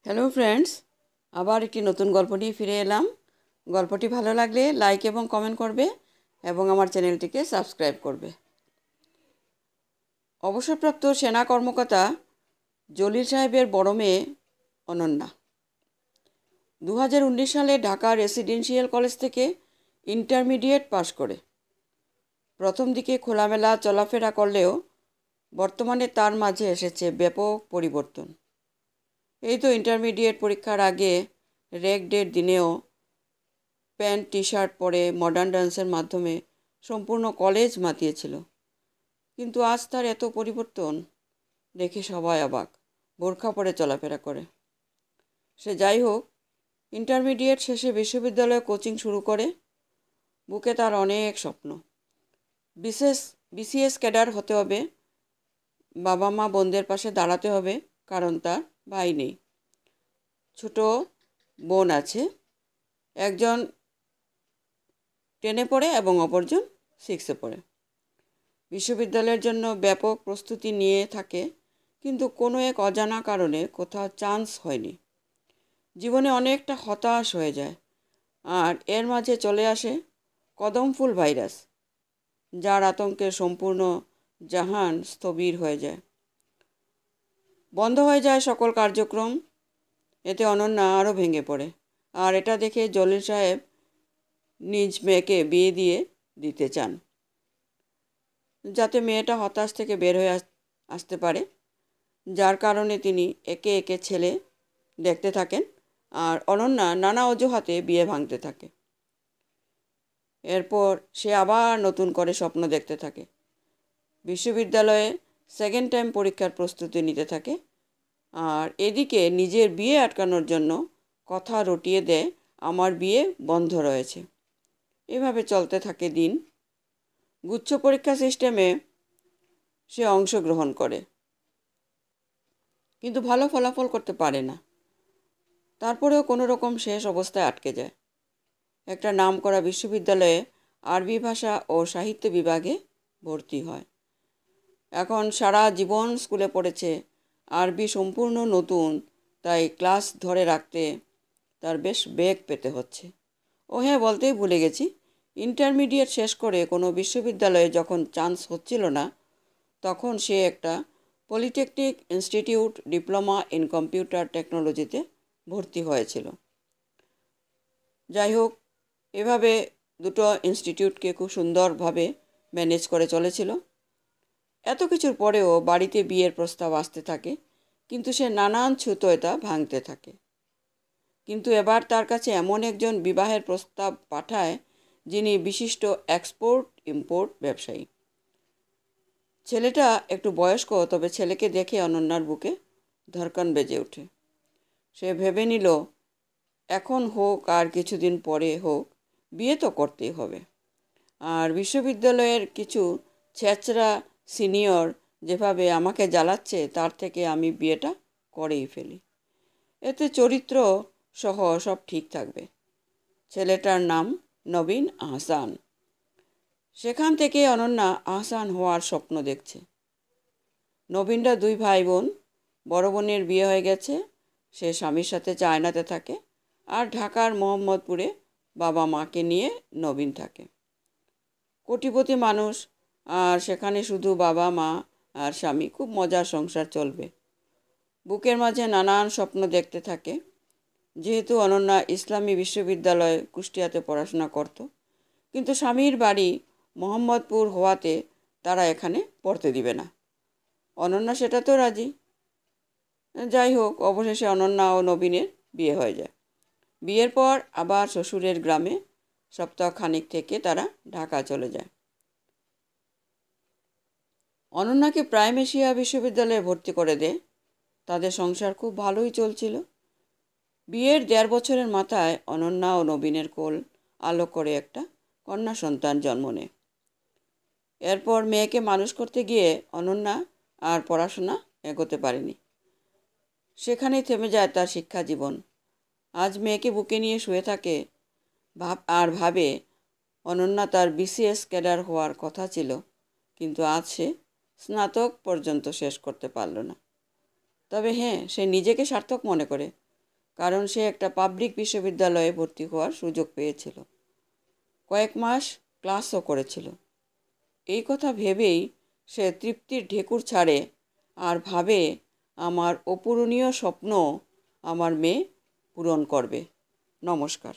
Hello friends, আবার একটি নতুন গল্প নিয়ে ফিরে এলাম। গল্পটি ভালো লাগলে লাইক এবং কমেন্ট করবে এবং আমার চ্যানেলটিকে সাবস্ক্রাইব করবে। অবসরপ্রাপ্ত সেনা কর্মকর্তা জলিল সাহেবের বড় মেয়ে অনন্যা 2019 সালে ঢাকা রেসিডেন্সিয়াল কলেজ থেকে ইন্টারমিডিয়েট পাশ করে। প্রথম দিকে খোলামেলা চলাফেরা করলেও বর্তমানে তার মাঝে এসেছে ব্যাপক পরিবর্তন। এই তো ইন্টারমিডিয়েট পরীক্ষার আগে রেক ডের দিনেও প্যান্ট টি শার্ট পরে মডার্ন ডান্সের মাধ্যমে সম্পূর্ণ কলেজ মাতিয়েছিল। কিন্তু আজ তার এত পরিবর্তন দেখে সবাই অবাক। বোরখা পরে চলাফেরা করে। সে যাই হোক, ইন্টারমিডিয়েট শেষে বিশ্ববিদ্যালয়ে কোচিং শুরু করে। বুকে তার অনেক স্বপ্ন। বিসিএস ক্যাডার হতে হবে, বাবা মা বোনদের পাশে দাঁড়াতে হবে, কারণ তার ভাই নেই। ছোট বোন আছে, একজন 10-এ পড়ে এবং অপরজন 6-এ পড়ে। বিশ্ববিদ্যালয়ের জন্য ব্যাপক প্রস্তুতি নিয়ে থাকে, কিন্তু কোনো এক অজানা কারণে কোথাও চান্স হয়নি। জীবনে অনেকটা হতাশ হয়ে যায়। আর এর মাঝে চলে আসে কদমফুল ভাইরাস, যার আতঙ্কে সম্পূর্ণ জাহান স্থবির হয়ে যায়। বন্ধ হয়ে যায় সকল কার্যক্রম। এতে অনন্যা আরও ভেঙে পড়ে। আর এটা দেখে জলিল সাহেব নিজ মেয়েকে বিয়ে দিতে চান, যাতে মেয়েটা হতাশ থেকে বের হয়ে আসতে পারে। যার কারণে তিনি একে একে ছেলে দেখতে থাকেন, আর অনন্যা নানা অজুহাতে বিয়ে ভাঙতে থাকে। এরপর সে আবার নতুন করে স্বপ্ন দেখতে থাকে। বিশ্ববিদ্যালয়ে সেকেন্ড টাইম পরীক্ষার প্রস্তুতি নিতে থাকে, আর এদিকে নিজের বিয়ে আটকানোর জন্য কথা রটিয়ে দেয়, আমার বিয়ে বন্ধ রয়েছে। এভাবে চলতে থাকে দিন। গুচ্ছ পরীক্ষা সিস্টেমে সে অংশগ্রহণ করে, কিন্তু ভালো ফলাফল করতে পারে না। তারপরেও কোনো রকম শেষ অবস্থায় আটকে যায়। একটা নামকরা বিশ্ববিদ্যালয়ে আরবি ভাষা ও সাহিত্য বিভাগে ভর্তি হয়। এখন সারা জীবন স্কুলে পড়েছে, আরবি সম্পূর্ণ নতুন, তাই ক্লাস ধরে রাখতে তার বেশ বেগ পেতে হচ্ছে। ও হ্যাঁ, বলতেই ভুলে গেছি, ইন্টারমিডিয়েট শেষ করে কোনো বিশ্ববিদ্যালয়ে যখন চান্স হচ্ছিল না, তখন সে একটা polytechnic institute diploma in computer টেকনোলজিতে ভর্তি হয়েছিল। যাই হোক, এভাবে দুটো ইনস্টিটিউটকে খুব সুন্দরভাবে ম্যানেজ করে চলেছিল। এত কিছুর পরেও বাড়িতে বিয়ের প্রস্তাব আসতে থাকে, কিন্তু সে নানান ছুতোয় ভাঙতে থাকে। কিন্তু এবার তার কাছে এমন একজন বিবাহের প্রস্তাব পাঠায়, যিনি বিশিষ্ট এক্সপোর্ট ইম্পোর্ট ব্যবসায়ী। ছেলেটা একটু বয়স্ক, তবে ছেলেকে দেখে অনন্যার বুকে ধড়কন বেজে ওঠে। সে ভেবে নিল, এখন হোক আর কিছুদিন পরে হোক, বিয়ে তো করতেই হবে। আর বিশ্ববিদ্যালয়ের কিছু ছেঁচড়া সিনিয়র যেভাবে আমাকে জ্বালাচ্ছে, তার থেকে আমি বিয়েটা করেই ফেলি। এতে চরিত্র সহ সব ঠিক থাকবে। ছেলেটার নাম নবীন আহসান। সেখান থেকে অনন্যা আহসান হওয়ার স্বপ্ন দেখছে। নবীনরা 2 ভাই বোন। বড় বোনের বিয়ে হয়ে গেছে, সে স্বামীর সাথে চায়নাতে থাকে, আর ঢাকার মোহাম্মদপুরে বাবা মাকে নিয়ে নবীন থাকে। কোটিপতি মানুষ, আর সেখানে শুধু বাবা মা আর স্বামী। খুব মজার সংসার চলবে। বুকের মাঝে নানান স্বপ্ন দেখতে থাকে। যেহেতু অনন্যা ইসলামী বিশ্ববিদ্যালয়ে কুষ্টিয়াতে পড়াশোনা করত, কিন্তু স্বামীর বাড়ি মোহাম্মদপুর হওয়াতে তারা এখানে পড়তে দিবে না। অনন্যা সেটাতেও রাজি। যাই হোক, অবশেষে অনন্যা ও নবীনের বিয়ে হয়ে যায়। বিয়ের পর আবার শ্বশুরের গ্রামে সপ্তাহখানেক থেকে তারা ঢাকা চলে যায়। অনন্যাকে প্রাইম এশিয়া বিশ্ববিদ্যালয়ে ভর্তি করে দেয়। তাদের সংসার খুব ভালোই চলছিল। বিয়ের 1.5 বছরের মাথায় অনন্যা ও নবীনের কোল আলো করে একটা কন্যা সন্তান জন্ম নেয়। এরপর মেয়েকে মানুষ করতে গিয়ে অনন্যা আর পড়াশোনা এগোতে পারেনি। সেখানেই থেমে যায় তার শিক্ষা জীবন। আজ মেয়েকে বুকে নিয়ে শুয়ে থাকে ভাবে, অনন্যা তার বিসিএস ক্যাডার হওয়ার কথা ছিল, কিন্তু আজ সে স্নাতক পর্যন্ত শেষ করতে পারল না। তবে হ্যাঁ, সে নিজেকে সার্থক মনে করে। কারণ সে একটা পাবলিক বিশ্ববিদ্যালয়ে ভর্তি হওয়ার সুযোগ পেয়েছিল। কয়েক মাস ক্লাসও করেছিল। এই কথা ভেবেই সে তৃপ্তির ঢেকুর ছাড়ে আর ভাবে আমার অপূরণীয় স্বপ্ন আমার মেয়ে পূরণ করবে। নমস্কার।